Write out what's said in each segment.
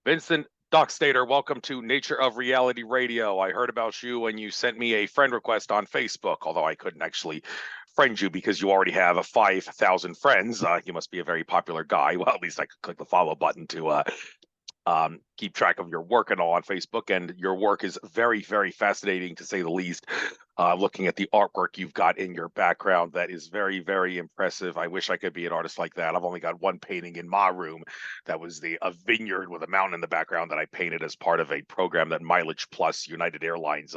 Vincent Dockstader, welcome to Nature of Reality Radio. I heard about you when you sent me a friend request on Facebook, although I couldn't actually friend you because you already have a 5,000 friends. You must be a very popular guy. Well, at least I could click the follow button to keep track of your work and all on Facebook. And your work is very, very fascinating to say the least. Looking at the artwork you've got in your background, that is very, very impressive. I wish I could be an artist like that. I've only got one painting in my room. That was a vineyard with a mountain in the background that I painted as part of a program that Mileage Plus United Airlines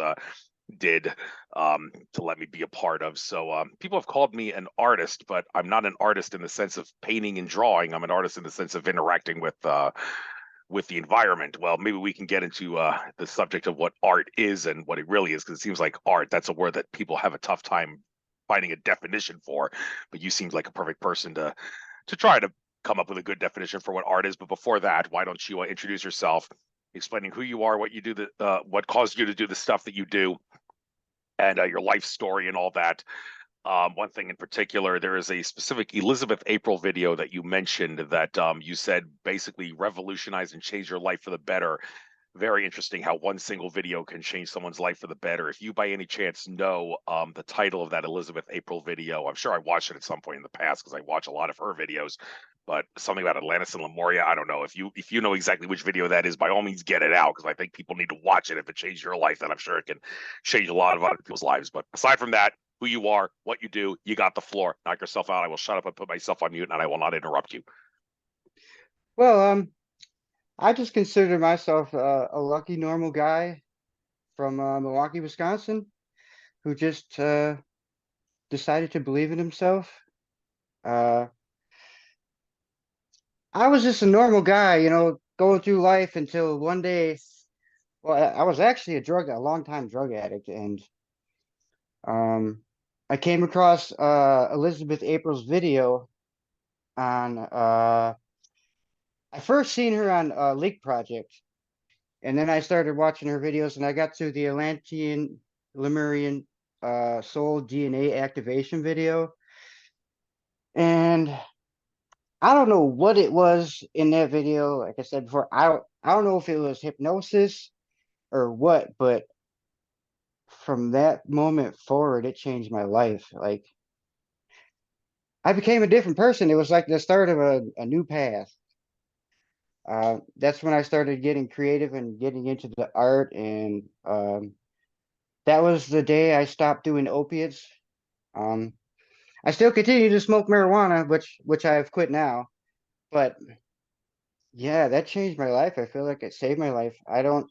did to let me be a part of. So people have called me an artist, but I'm not an artist in the sense of painting and drawing. I'm an artist in the sense of interacting with the environment. Well, maybe we can get into the subject of what art is and what it really is, because it seems like art, that's a word that people have a tough time finding a definition for. But you seem like a perfect person to try to come up with a good definition for what art is. But before that, why don't you introduce yourself, explaining who you are, what you do, what caused you to do the stuff that you do, and your life story and all that. One thing in particular, there is a specific Elizabeth April video that you mentioned that you said basically revolutionized and changed your life for the better. Very interesting how one single video can change someone's life for the better. If you by any chance know the title of that Elizabeth April video, I'm sure I watched it at some point in the past because I watch a lot of her videos, but something about Atlantis and Lemuria, I don't know. If you know exactly which video that is, by all means get it out, because I think people need to watch it. If it changed your life, then I'm sure it can change a lot of other people's lives. But aside from that, who you are, what you do, you got the floor. Knock yourself out. I will shut up and put myself on mute, and I will not interrupt you. Well, I just consider myself a lucky normal guy from Milwaukee, Wisconsin, who just decided to believe in himself. Uh, I was just a normal guy, going through life until one day. Well, I was actually a long time drug addict, and um, I came across Elizabeth April's video on. I first seen her on Leak Project. And then I started watching her videos, and I got to the Atlantean Lemurian soul DNA activation video. And I don't know what it was in that video. Like I said before, I don't know if it was hypnosis or what, but from that moment forward, it changed my life. Like I became a different person. It was like the start of a new path. That's when I started getting creative and getting into the art, and that was the day I stopped doing opiates. Um, I still continue to smoke marijuana, which I have quit now. But yeah, that changed my life. I feel like it saved my life. I don't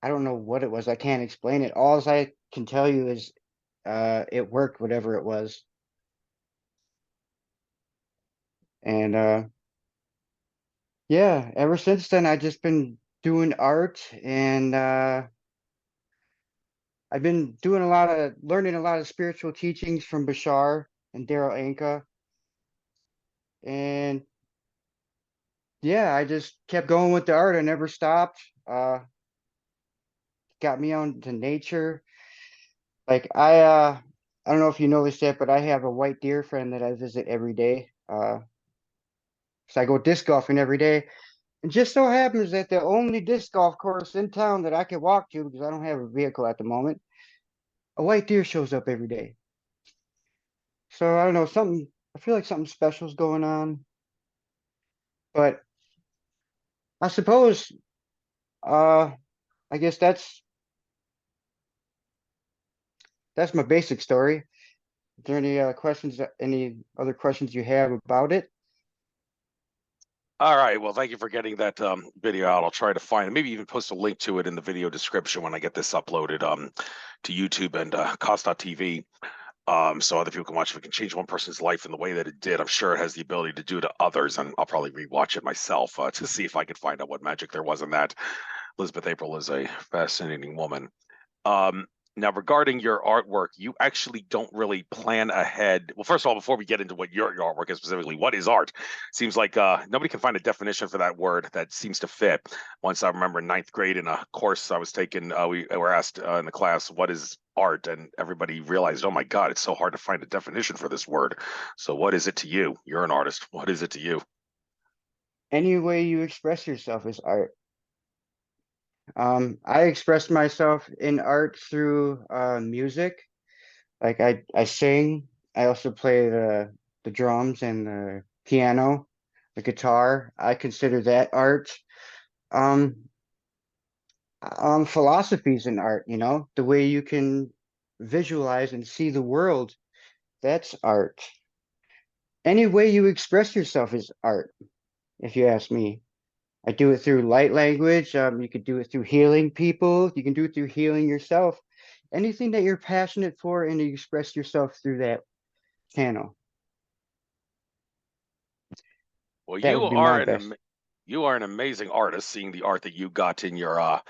know what it was. I can't explain it. All I can tell you is it worked, whatever it was. And yeah, ever since then I just been doing art, and I've been doing learning a lot of spiritual teachings from Bashar and Daryl Anka. And yeah, I just kept going with the art. I never stopped. Got me on to nature. Like I don't know if you noticed that, but I have a white deer friend that I visit every day. So I go disc golfing every day. And just so happens that the only disc golf course in town that I can walk to, because I don't have a vehicle at the moment, a white deer shows up every day. So I don't know, I feel like something special is going on. But I suppose uh I guess that's my basic story. Is there any other questions you have about it? All right. Well, thank you for getting that video out. I'll try to find it. Maybe even post a link to it in the video description when I get this uploaded to YouTube and Cost.tv. So other people can watch. If it can change one person's life in the way that it did, I'm sure it has the ability to do to others. And I'll probably rewatch it myself to see if I could find out what magic there was in that. Elizabeth April is a fascinating woman. Um, Now, regarding your artwork, you actually don't really plan ahead. Well, first of all, before we get into what your artwork is specifically, what is art? Seems like nobody can find a definition for that word that seems to fit. Once I remember in ninth grade in a course I was taking, we were asked in the class, what is art? And everybody realized, oh my God, it's so hard to find a definition for this word. So what is it to you? You're an artist. What is it to you? Any way you express yourself is art. I express myself in art through music. Like I sing. I also play the drums and the piano, the guitar. I consider that art. Um, philosophies in art, the way you can visualize and see the world, that's art. Any way you express yourself is art, if you ask me. I do it through light language. You could do it through healing people. You can do it through healing yourself. Anything that you're passionate for and you express yourself through that channel. Well, That would be my best. you are an amazing artist. Seeing the art that you got in your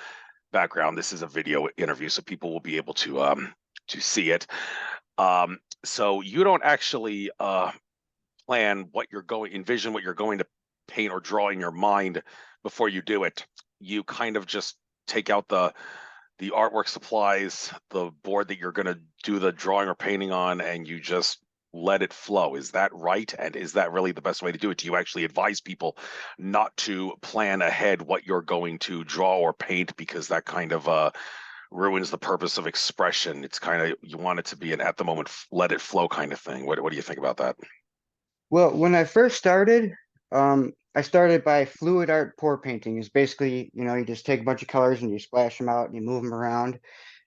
background. This is a video interview, so people will be able to see it. So you don't actually envision what you're going to paint or draw in your mind before you do it. You kind of just take out the artwork supplies, the board that you're going to do the drawing or painting on, and you just let it flow. Is that right? And is that really the best way to do it? Do you actually advise people not to plan ahead what you're going to draw or paint, because that kind of ruins the purpose of expression? It's kind of, you want it to be an at the moment, let it flow kind of thing. What do you think about that? Well, when I first started, I started by fluid art pour painting. Is basically, you just take a bunch of colors and you splash them out and you move them around,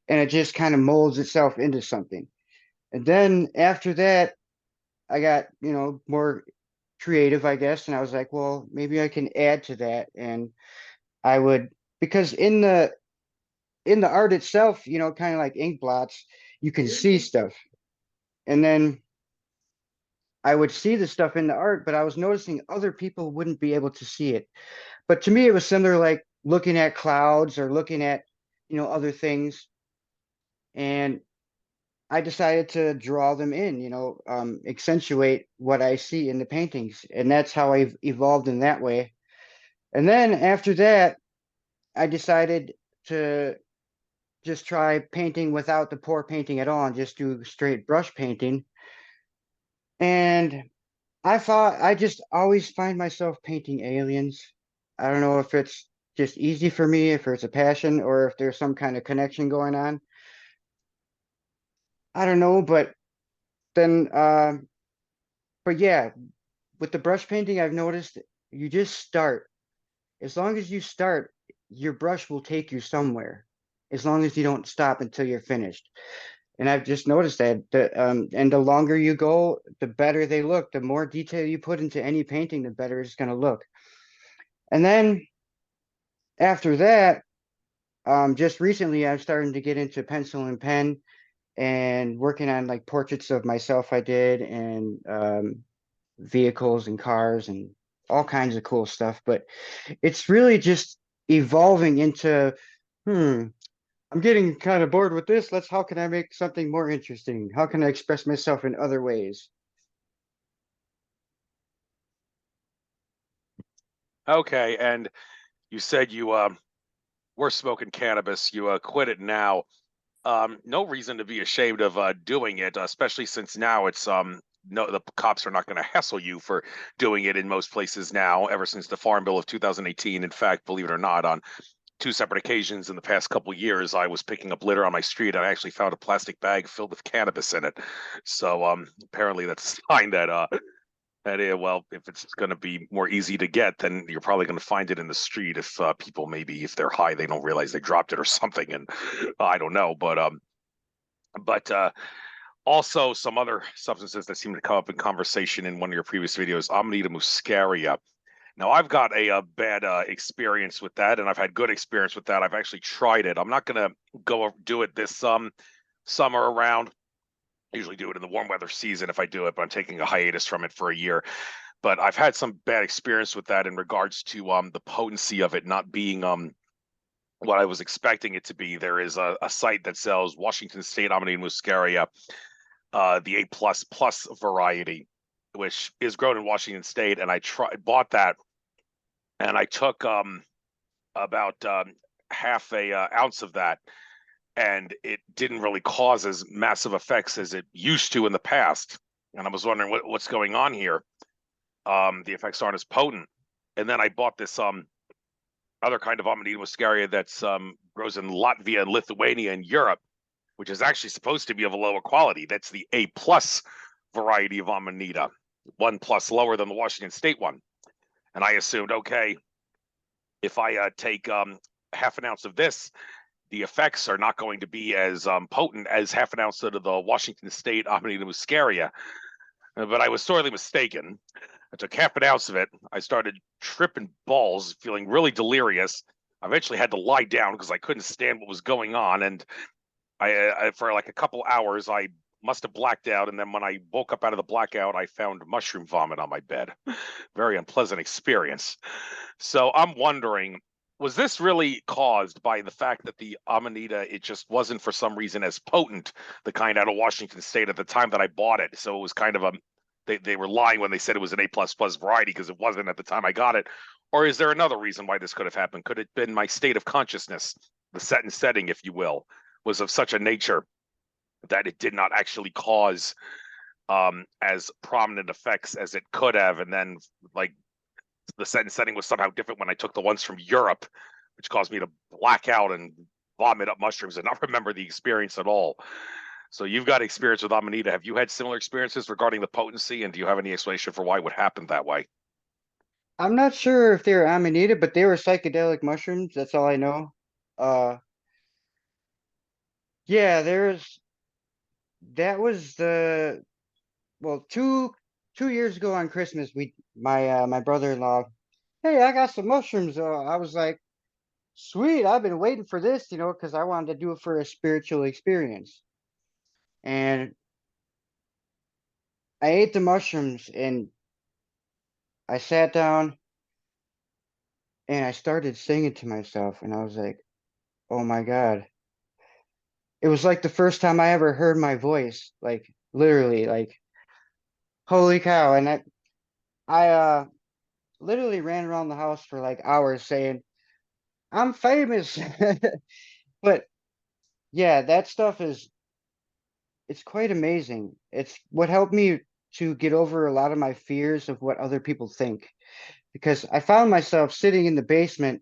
and it just kind of molds itself into something. And then after that, I got, more creative, I guess, and I was like, well, maybe I can add to that. And I would, because in the art itself, kind of like ink blots, you can see stuff. And then I would see the stuff in the art, but I was noticing other people wouldn't be able to see it. But to me, it was similar, like looking at clouds or looking at, other things. And I decided to draw them in, accentuate what I see in the paintings. And that's how I've evolved in that way. And then after that, I decided to just try painting without the pour painting at all and just do straight brush painting. And I thought I just always find myself painting aliens. I don't know if it's just easy for me, if it's a passion, or if there's some kind of connection going on. I don't know, then, but yeah, with the brush painting, I've noticed you just start. As long as you start, your brush will take you somewhere, as long as you don't stop until you're finished. And I've just noticed and the longer you go, the better they look. The more detail you put into any painting, the better it's going to look. And then after that, just recently, I'm starting to get into pencil and pen and working on like portraits of myself I did and vehicles and cars and all kinds of cool stuff. But it's really just evolving into, hmm, I'm getting kind of bored with this. How can I make something more interesting? How can I express myself in other ways? Okay, and you said you were smoking cannabis. You quit it now. No reason to be ashamed of doing it, especially since now it's no, the cops are not going to hassle you for doing it in most places now, ever since the Farm Bill of 2018. In fact, believe it or not, on two separate occasions in the past couple years, I was picking up litter on my street and I actually found a plastic bag filled with cannabis in it. So apparently that's a sign that well, if it's going to be more easy to get, then you're probably going to find it in the street. If people, maybe if they're high, they don't realize they dropped it or something, and I don't know. But also some other substances that seem to come up in conversation in one of your previous videos, Amanita muscaria. Now, I've got a bad experience with that, and I've had good experience with that. I've actually tried it. I'm not going to go do it this summer around. I usually do it in the warm weather season if I do it, but I'm taking a hiatus from it for a year. But I've had some bad experience with that in regards to the potency of it not being what I was expecting it to be. There is a site that sells Washington State Amanita muscaria, the A++ variety, which is grown in Washington State, and bought that, and I took about half a ounce of that, and it didn't really cause as massive effects as it used to in the past. And I was wondering what's going on here. The effects aren't as potent. and then I bought this other kind of Amanita muscaria that's grows in Latvia and Lithuania and Europe, which is actually supposed to be of a lower quality. That's the A plus variety of Amanita, 1+ lower than the Washington State one. And I assumed, okay, if I take half an ounce of this, the effects are not going to be as potent as half an ounce of the Washington State Amanita muscaria. But I was sorely mistaken. I took half an ounce of it. I started tripping balls, feeling really delirious. I eventually had to lie down because I couldn't stand what was going on. And I for like a couple hours, I must have blacked out. And then when I woke up out of the blackout, I found mushroom vomit on my bed. Very unpleasant experience. So I'm wondering, was this really caused by the fact that the Amanita, it just wasn't for some reason as potent, the kind out of Washington State at the time that I bought it? So it was kind of they were lying when they said it was an A plus plus variety because it wasn't at the time I got it. Or is there another reason why this could have happened? Could it have been my state of consciousness, the set and setting, if you will, was of such a nature that it did not actually cause as prominent effects as it could have, and then like the set and setting was somehow different when I took the ones from Europe, which caused me to black out and vomit up mushrooms and not remember the experience at all. So you've got experience with Amanita. Have you had similar experiences regarding the potency, and do you have any explanation for why it would happen that way? I'm not sure if they were Amanita, but they were psychedelic mushrooms. That's all I know. Uh, yeah, that was the well, two years ago on Christmas, my brother-in-law, hey, I got some mushrooms. I was like, sweet, I've been waiting for this, because I wanted to do it for a spiritual experience. And I ate the mushrooms and I sat down and I started singing to myself, and I was like, oh my God. It was like the first time I ever heard my voice, like literally, like holy cow. And I literally ran around the house for like hours saying, I'm famous. But yeah, that stuff it's quite amazing. It's what helped me to get over a lot of my fears of what other people think. Because I found myself sitting in the basement,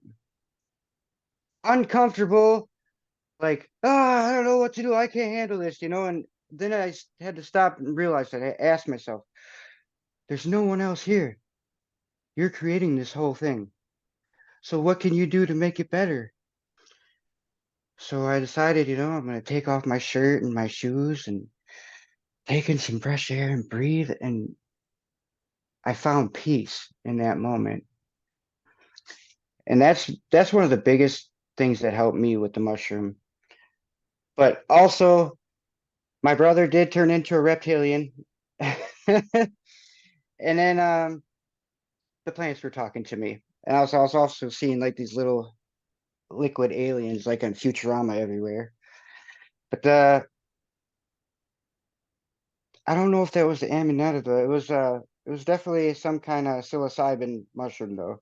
uncomfortable, like, I don't know what to do. I can't handle this. And then had to stop and realize that I asked myself, there's no one else here. You're creating this whole thing. So what can you do to make it better? So I decided, I'm going to take off my shirt and my shoes and take in some fresh air and breathe. And I found peace in that moment. And that's one of the biggest things that helped me with the mushroom. But also, my brother did turn into a reptilian. And then the plants were talking to me. And I was also seeing like these little liquid aliens like on Futurama everywhere. But I don't know if that was the Amanita though. It was definitely some kind of psilocybin mushroom though.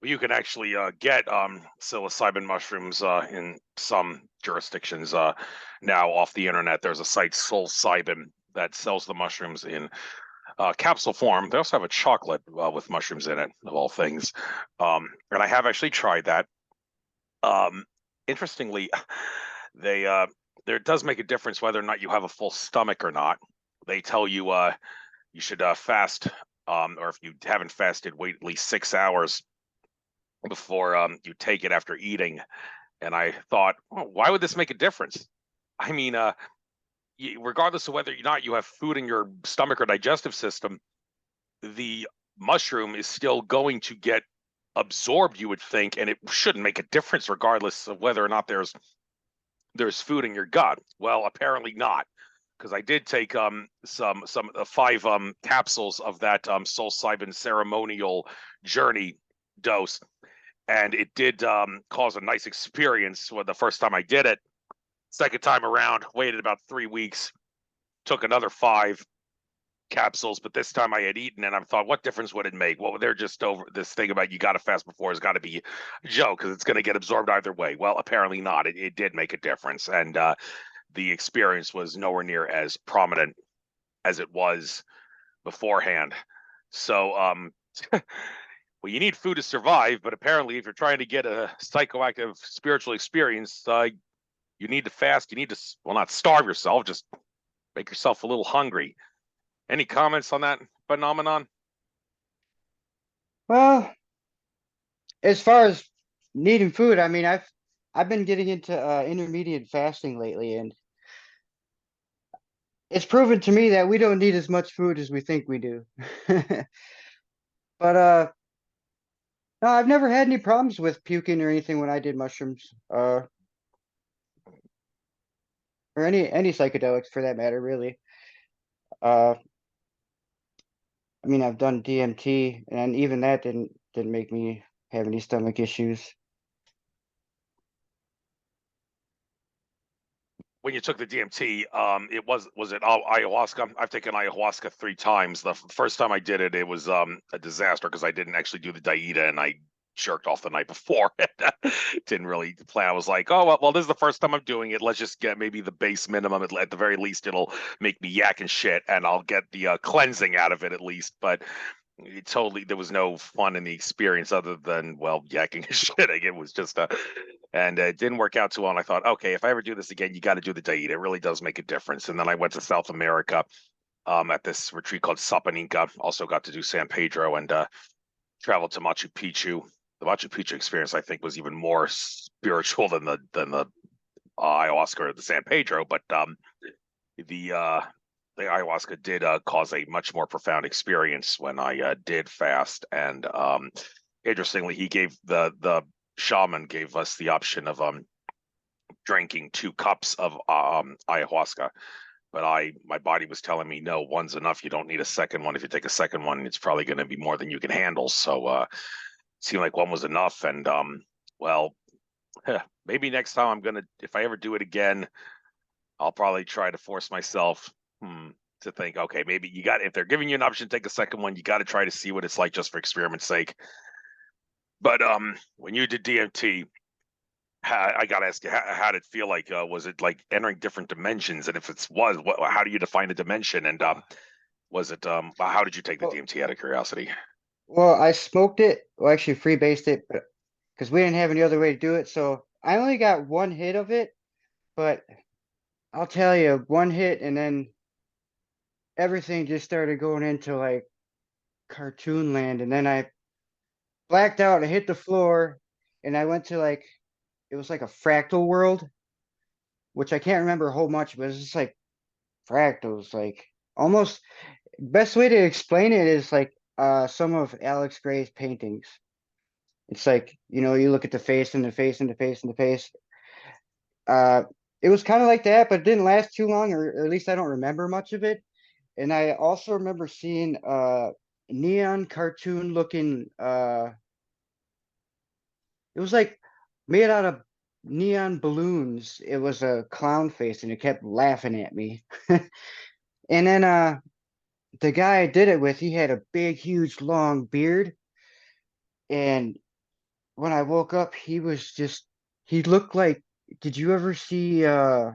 You can actually get psilocybin mushrooms in some jurisdictions now off the internet. There's a site, Psilocybin, that sells the mushrooms in capsule form. They also have a chocolate with mushrooms in it, of all things. And I have actually tried that. Um, Interestingly, they there does make a difference whether or not you have a full stomach or not. They tell you you should fast, or if you haven't fasted, wait at least 6 hours before you take it after eating. And I thought, well, why would this make a difference? I mean, regardless of whether or not you have food in your stomach or digestive system, the mushroom is still going to get absorbed, you would think, and it shouldn't make a difference regardless of whether or not there's food in your gut. Well, apparently not, because I did take some 5 capsules of that psilocybin ceremonial journey dose, and it did cause a nice experience when the first time I did it. Second time around, waited about 3 weeks, took another 5 capsules, but this time I had eaten, and I thought, what difference would it make? Well, they're just over this thing about you got to fast before has got to be a joke because it's going to get absorbed either way. Well, apparently not. It did make a difference, and the experience was nowhere near as prominent as it was beforehand. So, well, you need food to survive, but apparently, if you're trying to get a psychoactive spiritual experience, you need to fast. You need to, well, not starve yourself, just make yourself a little hungry. Any comments on that phenomenon? Well, as far as needing food, I mean, I've been getting into intermediate fasting lately, and it's proven to me that we don't need as much food as we think we do. But no, I've never had any problems with puking or anything when I did mushrooms, or any psychedelics for that matter, really. Uh, I mean, I've done DMT, and even that didn't make me have any stomach issues. When you took the DMT, it was it ayahuasca? I've taken ayahuasca 3 times. The first time I did it, it was a disaster because I didn't actually do the dieta and I jerked off the night before. Didn't really plan. I was like, oh well, this is the first time I'm doing it. Let's just get maybe the base minimum. At the very least, it'll make me yak and shit, and I'll get the cleansing out of it at least. But it totally, there was no fun in the experience other than, well, yakking and shitting. It was just and it didn't work out too well. And I thought, okay, if I ever do this again, you got to do the diet. It really does make a difference. And then I went to South America at this retreat called Sapaninka. Also got to do San Pedro and traveled to Machu Picchu. The Machu Picchu experience, I think, was even more spiritual than the ayahuasca or the San Pedro. But the the ayahuasca did cause a much more profound experience when I did fast. And interestingly, he gave the shaman gave us the option of drinking 2 cups of ayahuasca. But my body was telling me no, one's enough. You don't need a second one. If you take a second one, it's probably going to be more than you can handle. So it seemed like one was enough. And well, maybe next time if I ever do it again, I'll probably try to force myself to think, okay, maybe if they're giving you an option to take a second one, you got to try to see what it's like just for experiment's sake. But when you did DMT, I got to ask you, how did it feel like? Was it like entering different dimensions? And if it was, how do you define a dimension? And was it, how did you take the Well, DMT out of curiosity? well, I smoked it, well, actually freebased it, but because we didn't have any other way to do it, so I only got one hit of it. But I'll tell you, one hit, and then everything just started going into like cartoon land, and then I blacked out and hit the floor, and I went to like it was like a fractal world, which I can't remember a whole much, but it's just like fractals, like almost best way to explain it is like some of Alex Gray's paintings. It's like, you look at the face and the face and the face and the face. Uh it was kind of like that, but it didn't last too long, or at least I don't remember much of it. And I also remember seeing neon cartoon looking it was like made out of neon balloons. It was a clown face and it kept laughing at me. And then the guy I did it with, he had a big, huge, long beard. And when I woke up, he looked like, did you ever see I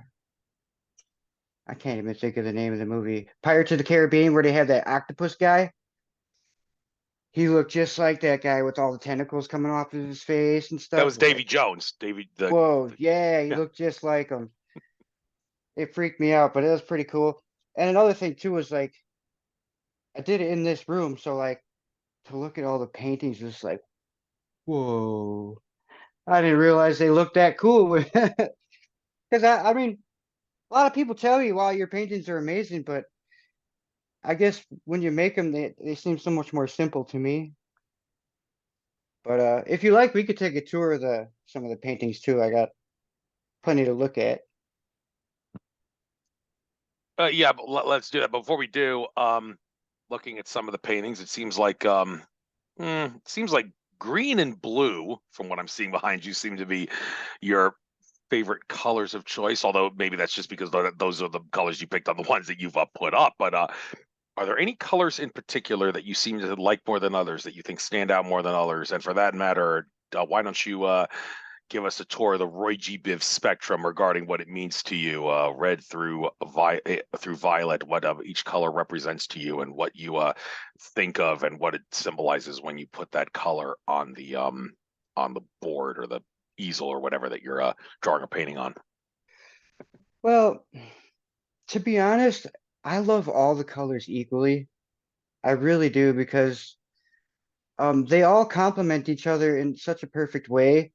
can't even think of the name of the movie, Pirates of the Caribbean, where they have that octopus guy? He looked just like that guy with all the tentacles coming off of his face and That stuff. was It was Davy like, Jones. Davy, whoa, yeah, he yeah. looked just like him. It freaked me out, but it was pretty cool. And another thing too was like I did it in this room, so like to look at all the paintings was like, whoa. I didn't realize they looked that cool. Because I mean, a lot of people tell you, wow, your paintings are amazing, but I guess when you make them, they seem so much more simple to me. But if you like, we could take a tour of the some of the paintings too. I got plenty to look at. Yeah, but let's do that. Before we do, looking at some of the paintings, it seems like green and blue, from what I'm seeing behind you, seem to be your favorite colors of choice. Although maybe that's just because those are the colors you picked on the ones that you've put up. But are there any colors in particular that you seem to like more than others, that you think stand out more than others? And for that matter, why don't you give us a tour of the Roy G. Biv spectrum regarding what it means to you, red through violet, what each color represents to you, and what you think of, and what it symbolizes when you put that color on the board or the easel or whatever that you're drawing or painting on. Well, to be honest, I love all the colors equally. I really do because they all complement each other in such a perfect way.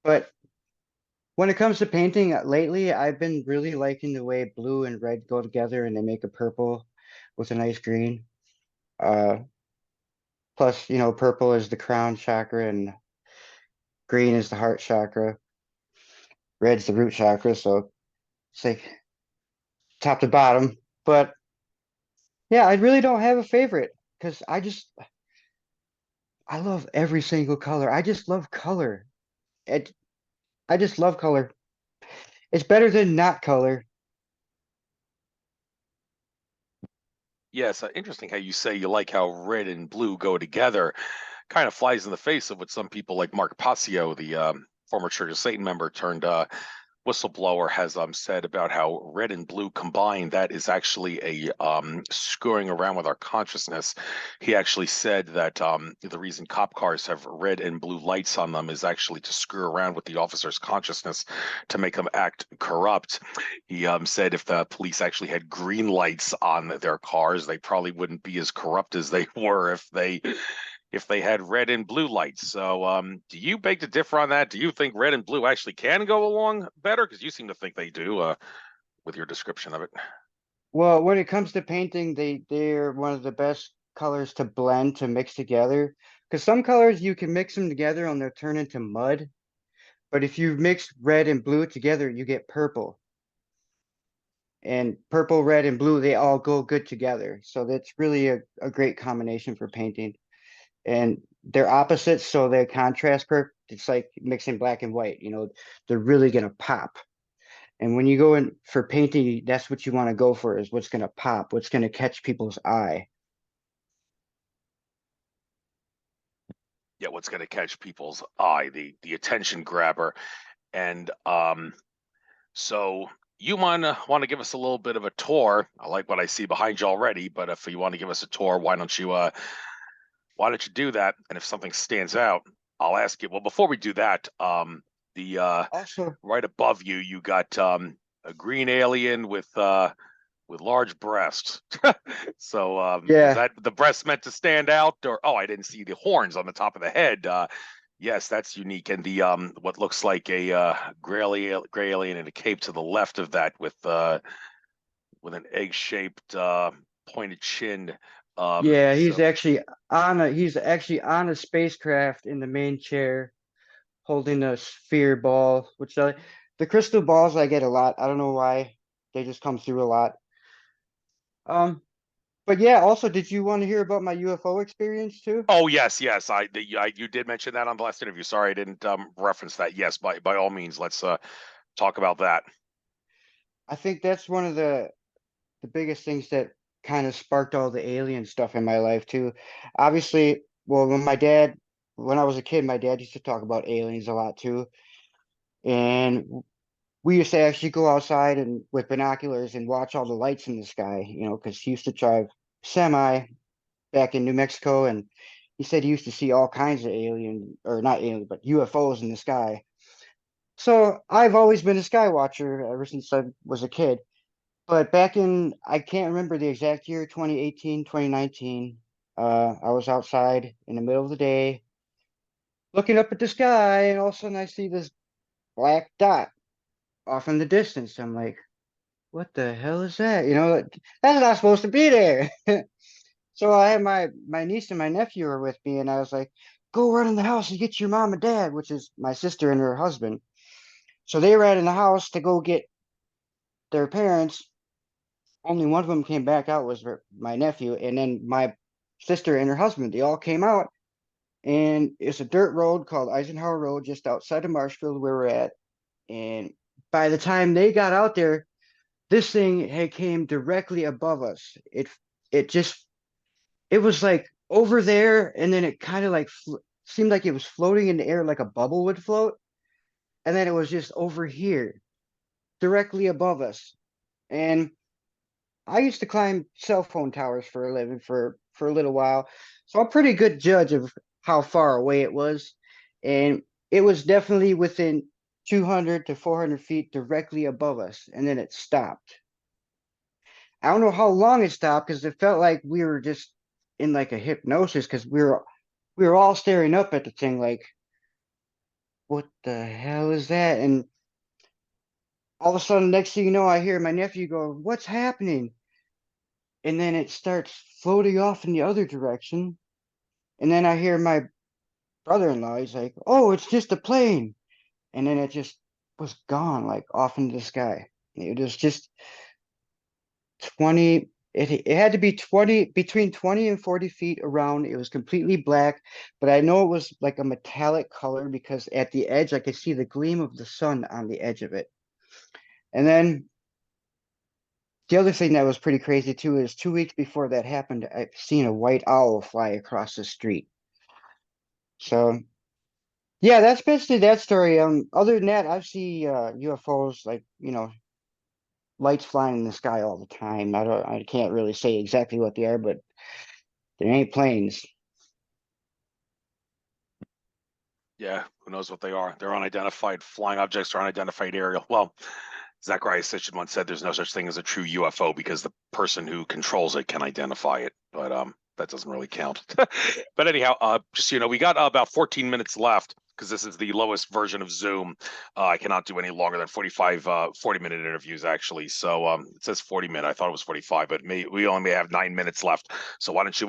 But when it comes to painting lately, I've been really liking the way blue and red go together and they make a purple with a nice green. Uh, Plus, purple is the crown chakra and green is the heart chakra. Red's the root chakra, so it's like top to bottom. But yeah, I really don't have a favorite because I love every single color. I just love color. It, I just love color. It's better than not color. Yes, interesting how you say you like how red and blue go together. Kind of flies in the face of what some people like Mark Passio, the former Church of Satan member turned whistleblower, has said about how red and blue combined, that is actually a screwing around with our consciousness. He actually said that the reason cop cars have red and blue lights on them is actually to screw around with the officer's consciousness to make them act corrupt. He said if the police actually had green lights on their cars, they probably wouldn't be as corrupt as they were if they had red and blue lights. So, do you beg to differ on that? Do you think red and blue actually can go along better? Because you seem to think they do, with your description of it. Well, when it comes to painting, they're one of the best colors to blend to mix together. Because some colors you can mix them together and they'll turn into mud. But if you mix red and blue together, you get purple. And purple, red, and blue, they all go good together. So that's really a great combination for painting. And they're opposites, so they contrast perfect. It's like mixing black and white, they're really gonna pop. And when you go in for painting, that's what you want to go for is what's gonna pop, what's gonna catch people's eye. Yeah, what's going to catch people's eye, the attention grabber, and so you want to give us a little bit of a tour. I like what I see behind you already, but if you want to give us a tour, why don't you do that? And if something stands out, I'll ask you. Well, before we do that, the Also, right above you, you got a green alien with large breasts. So is yeah, that the breasts meant to stand out, or I didn't see the horns on the top of the head. Yes, that's unique. And the what looks like a gray alien in a cape to the left of that with an egg-shaped pointed chin. yeah, So he's actually on a spacecraft in the main chair holding a sphere ball, the crystal balls I get a lot. I don't know why. They just come through a lot. Um, but yeah, also, did you want to hear about my UFO experience too? oh yes, yes. You did mention that on the last interview. Sorry, I didn't reference that. Yes, by all means, let's talk about that. I think that's one of the biggest things that kind of sparked all the alien stuff in my life too. Obviously, well, when I was a kid, my dad used to talk about aliens a lot too, and we used to actually go outside and with binoculars and watch all the lights in the sky, because he used to drive semi back in New Mexico, and he said he used to see all kinds of alien, or not alien, but UFOs in the sky. So I've always been a sky watcher ever since I was a kid. But back in, I can't remember the exact year, 2018, 2019, I was outside in the middle of the day looking up at the sky, and all of a sudden I see this black dot off in the distance. I'm like, what the hell is that? That's not supposed to be there. So I had my niece and my nephew were with me, and I was like, go run in the house and get your mom and dad, which is my sister and her husband. So they ran in the house to go get their parents. Only one of them came back out was my nephew, and then my sister and her husband. They all came out, and it's a dirt road called Eisenhower Road, just outside of Marshfield where we're at. And by the time they got out there, this thing had came directly above us. It just it was like over there, and then it kind of like seemed like it was floating in the air like a bubble would float. and then it was just over here, directly above us. And I used to climb cell phone towers for a living for a little while, so I'm a pretty good judge of how far away it was, and it was definitely within 200 to 400 feet directly above us, and then it stopped. I don't know how long it stopped because it felt like we were just in like a hypnosis because we were all staring up at the thing like, what the hell is that? And all of a sudden, next thing you know, I hear my nephew go, "What's happening?" And then it starts floating off in the other direction. And then I hear my brother-in-law, he's like, "Oh, it's just a plane." And then it just was gone, like off into the sky. It was just 20, it had to be 20, between 20 and 40 feet around. It was completely black, but I know it was like a metallic color because at the edge, I could see the gleam of the sun on the edge of it. And then the other thing that was pretty crazy too is 2 weeks before that happened, I've seen a white owl fly across the street. So yeah, that's basically that story. Other than that, I've seen UFOs like, lights flying in the sky all the time. I can't really say exactly what they are, but they ain't planes. Yeah, who knows what they are? They're unidentified flying objects or unidentified aerial. Well, Zacharias Sitchin once said there's no such thing as a true UFO because the person who controls it can identify it. But that doesn't really count. But anyhow, just so you know, we got about 14 minutes left because this is the lowest version of Zoom. I cannot do any longer than 45, 40-minute interviews actually. So it says 40-minute. I thought it was 45, but we only may have 9 minutes left. So why don't you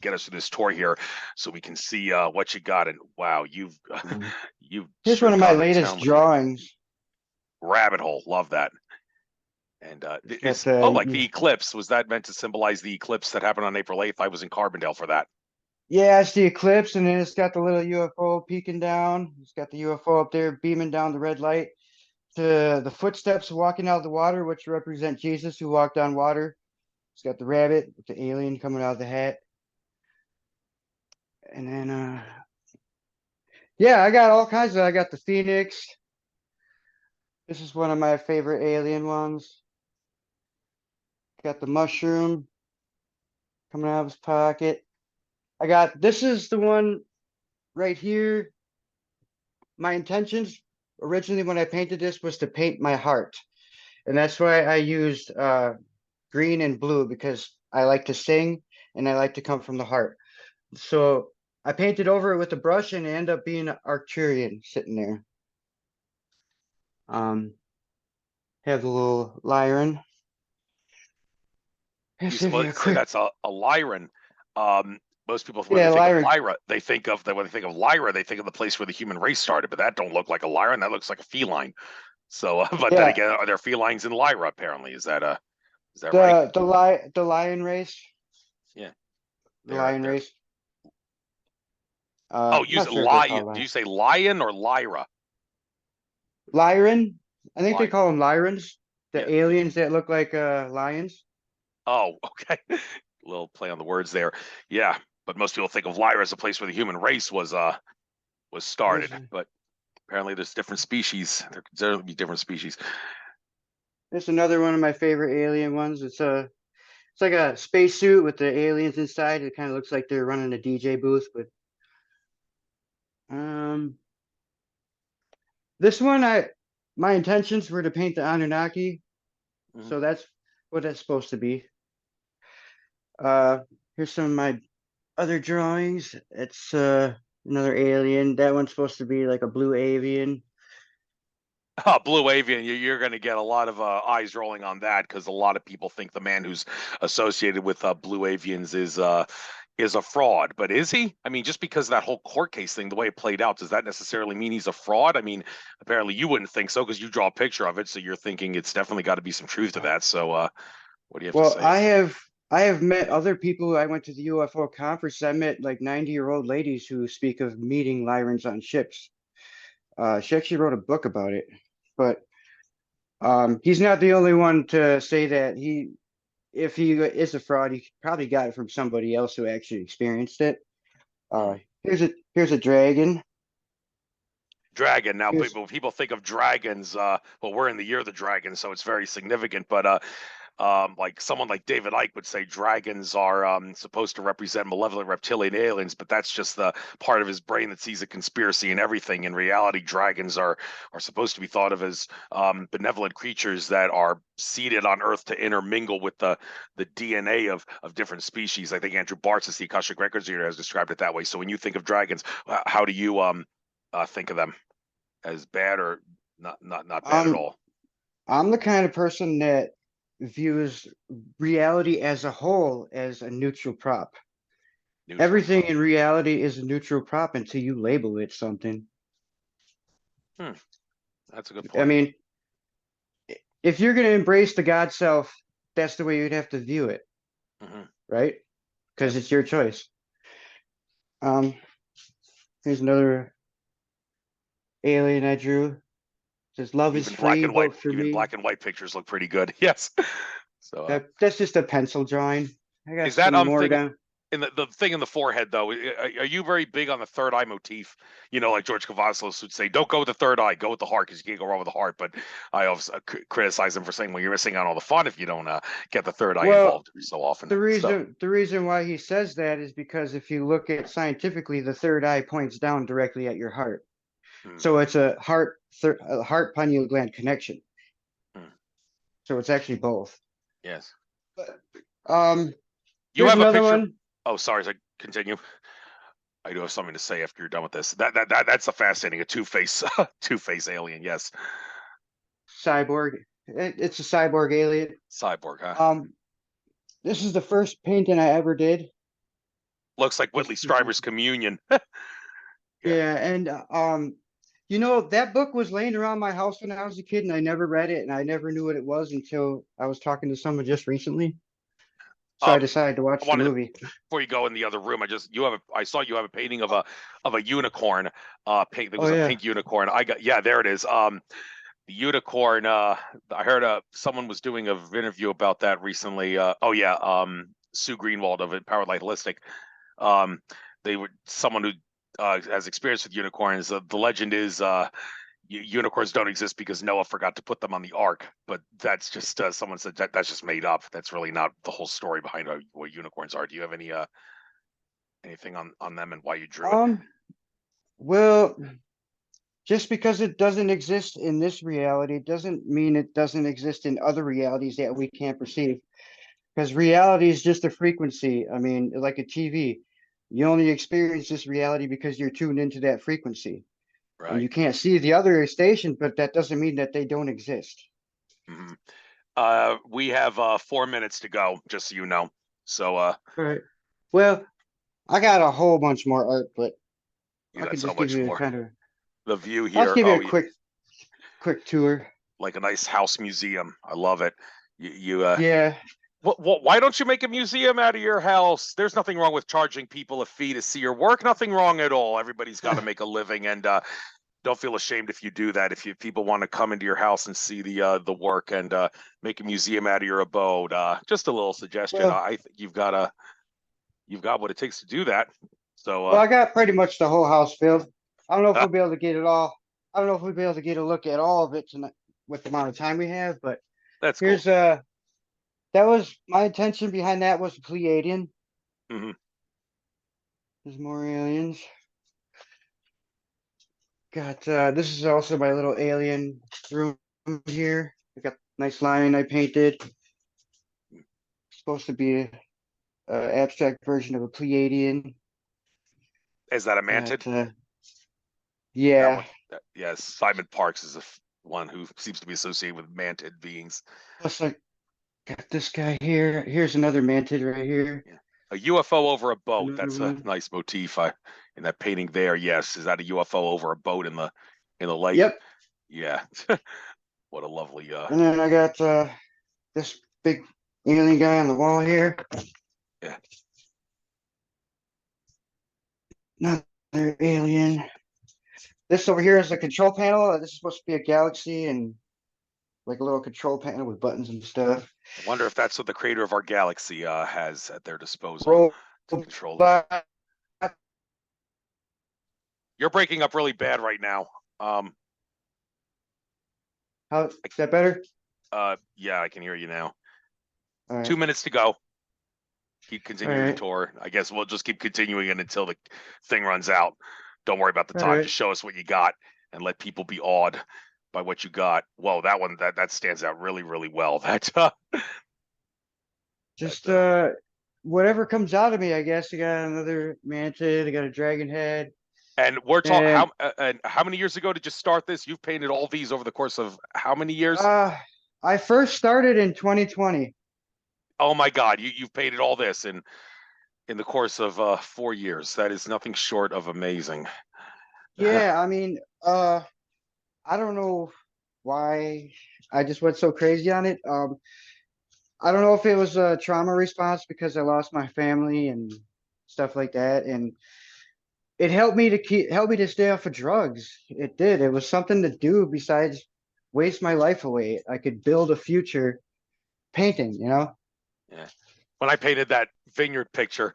get us through this tour here so we can see what you got? And wow, you've Um, you've Here's sure one of my gone to latest town with that drawings. rabbit hole. Love that. And It's got is the like the eclipse, was that meant to symbolize the eclipse that happened on April 8th? I was in Carbondale for that. yeah, it's the eclipse, and then it's got the little UFO peeking down. It's got the UFO up there beaming down the red light. The footsteps walking out of the water, which represent Jesus who walked on water. It's got the rabbit with the alien coming out of the hat. And then yeah, I got all kinds of I got the Phoenix. This is one of my favorite alien ones. Got the mushroom coming out of his pocket. I got this is the one right here. My intentions originally when I painted this was to paint my heart. And that's why I used green and blue because I like to sing and I like to come from the heart. So I painted over it with a brush and it ended up being an Arcturian sitting there. Um, have the little Lyran. Let's give Well, you you a say quick, that's a Lyran. Um, most people, when they yeah, think of Lyran. Lyra, they think of when they think of Lyra, they think of the place where the human race started. But that don't look like a Lyran. That looks like a feline. So, but then Yeah, again, are there felines in Lyra? Apparently, is that right? the lion race, Yeah, the they're lion they're. race. Oh, use Not sure if they're lion. called Do lion. you say lion or Lyra? Lyran. I think they Lion. call them Lyrans, the Yeah. aliens that look like lions. Oh, okay. Little play on the words there. Yeah, but most people think of Lyra as a place where the human race was This started. But apparently, there's different species. There could certainly be different species. this is another one of my favorite alien ones. It's like a spacesuit with the aliens inside. It kind of looks like they're running a DJ booth, but um, this one my intentions were to paint the Anunnaki, Mhm. so that's what that's supposed to be. Uh, here's some of my other drawings. It's another alien. That one's supposed to be like a blue avian. Blue Avian, you're going to get a lot of eyes rolling on that because a lot of people think the man who's associated with Blue Avians is a fraud. But is he? I mean, just because of that whole court case thing, the way it played out, does that necessarily mean he's a fraud? I mean, apparently you wouldn't think so because you draw a picture of it, so you're thinking it's definitely got to be some truth to that. So, what do you have to Well, say? I have met other people. I went to the UFO conference. I met like 90-year-old ladies who speak of meeting Lyrans on ships. She actually wrote a book about it, but he's not the only one to say that if he is a fraud, he probably got it from somebody else who actually experienced it. Mm. Here's a dragon. Dragon. Now, Yes. people think of dragons. Well, we're in the year of the dragon, so it's very significant. But like someone like David Icke would say, dragons are supposed to represent malevolent reptilian aliens, but that's just the part of his brain that sees a conspiracy in everything. In reality, dragons are supposed to be thought of as benevolent creatures that are seeded on Earth to intermingle with the DNA of different species. I think Andrew Bartz, the Akashic Records reader, has described it that way. So when you think of dragons, how do you think of them? As bad or not bad at Um, all? I'm the kind of person that views reality as a whole as a neutral prop. Neutral Everything prop. in reality is a neutral prop until you label it something. Hmm, that's a good I point. mean, if you're going to embrace the God self, that's the way you'd have to view it, Hmm. right? Because Yes. it's your choice. Um, Here's another alien I drew. It says love is free, vote for Even me. black and white pictures look pretty good. Yes. So That's just a pencil drawing. I got is that some more thing down. in the thing in the forehead though? Are you very big on the third eye motif? You know, like George Cavazos would say, don't go with the third eye, go with the heart because you can't go wrong with the heart. But I always criticize him for saying, well, you're missing out on all the fun if you don't get the third eye Well, involved so often. the So reason why he says that is because if you look at scientifically, the third eye points down directly at your heart. mm, So it's a heart pineal gland connection. mm, So it's actually both. yes. But um, You here's have a another picture. one. Oh, sorry. I continue. I do have something to say after you're done with this. That's a fascinating, a two-face two-face alien. Yes, Cyborg. It's a cyborg alien. cyborg, huh? Um, this is the first painting I ever did. Looks like This Whitley is Strieber's Communion. Yeah. Yeah, and you know, that book was laying around my house when I was a kid, and I never read it, and I never knew what it was until I was talking to someone just recently. So I Um, decided to I watch the wanted to movie. before you go in the other room. I saw you have a painting of a unicorn. Pink. There Oh was a yeah. pink unicorn. There it is. The unicorn. I heard someone was doing an interview about that recently. Oh yeah. Sue Greenwald of Empowered Light Holistic. Um, they were someone who has experience with unicorns. The legend is unicorns don't exist because Noah forgot to put them on the ark. But that's just someone said that's just made up. That's really not the whole story behind what unicorns are. Do you have anything on them and why you drew it? Um, well, just because it doesn't exist in this reality doesn't mean it doesn't exist in other realities that we can't perceive. Because reality is just a frequency. I mean, like a TV, you only experience this reality because you're tuned into that frequency. And Right. you can't see the other stations, but that doesn't mean that they don't exist. Hmm. We have 4 minutes to go, just so you know. So All right. Well, I got a whole bunch more art, but you I got can so just give much you a more. kind of, The view I'll just here. give you a Oh, quick tour. like a nice house museum. I love it. You Yeah. why don't you make a museum out of your house? There's nothing wrong with charging people a fee to see your work. Nothing wrong at all. Everybody's got to make a living, and don't feel ashamed if you do that. If people want to come into your house and see the work and make a museum out of your abode, just a little suggestion. Well, I think you've got what it takes to do that. So I got pretty much the whole house filled. I don't know if uh, we'll be able to get it all. I don't know if we'll be able to get a look at all of it tonight with the amount of time we have, but that's cool. here's that was my intention behind that was the Pleiadian. Hmm. There's more aliens. Got this is also my little alien room here. I got nice line I painted. Supposed to be a abstract version of a Pleiadian. Is that a mantid? Got That yeah. one? Yes. Simon Parks is one who seems to be associated with mantid beings. Plus I got this guy here. Here's another mantid right here. Yeah. A UFO over a boat. Another That's a one. nice motif. In that painting there. Yes. Is that a UFO over a boat in the lake? Yep. Yeah. What a lovely And then I got this big alien guy on the wall here. yeah. Another alien. This over here is the control panel. This is supposed to be a galaxy and like a little control panel with buttons and stuff. I wonder if that's what the creator of our galaxy has at their disposal Robot. to control it. You're breaking up really bad right now. How is that better? Yeah, I can hear you now. All right. 2 minutes to go. Keep All continuing your right. tour. I guess we'll just keep continuing it until the thing runs out. Don't worry about the All time. right. Just show us what you got and let people be awed by what you got. Whoa, that one that stands out really, really well. Just That whatever comes out of me, I guess. I got another mantid, I got a dragon head, and we're talking and how many years ago did you start this? You've painted all these over the course of how many years? I first started in 2020. Oh my God, you've painted all this in the course of 4 years. That is nothing short of amazing. Yeah, I mean, I don't know why I just went so crazy on it. I don't know if it was a trauma response because I lost my family and stuff like that, and it helped me to stay off of drugs. It did. It was something to do besides waste my life away. I could build a future painting, you know? Yeah. When I painted that vineyard picture,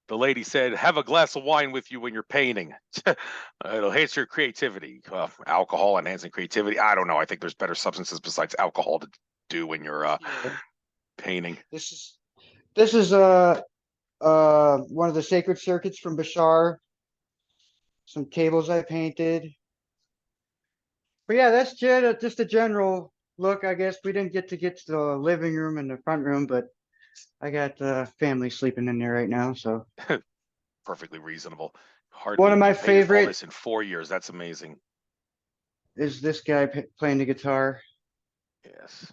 the lady said, "Have a glass of wine with you when you're painting. It'll enhance your creativity." Alcohol enhancing creativity. I don't know. I think there's better substances besides alcohol to do when you're Yeah. painting. This is one of the sacred circuits from Bashar, some tables I painted. But yeah, that's just a general look. I guess we didn't get to the living room and the front room, but I got the family sleeping in there right now. So Perfectly reasonable. one Hardly of my you painted all favorite this in 4 years. That's amazing. is this guy playing the guitar. Yes.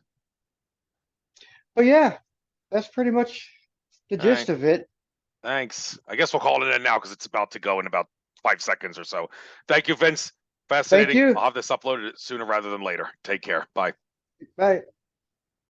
But yeah, that's pretty much the All right. gist of it. Thanks. I guess we'll call it in now because it's about to go in about 5 seconds or so. Thank you, Vince. Thank Fascinating. you. I'll have this uploaded sooner rather than later. Take care. Bye. Bye.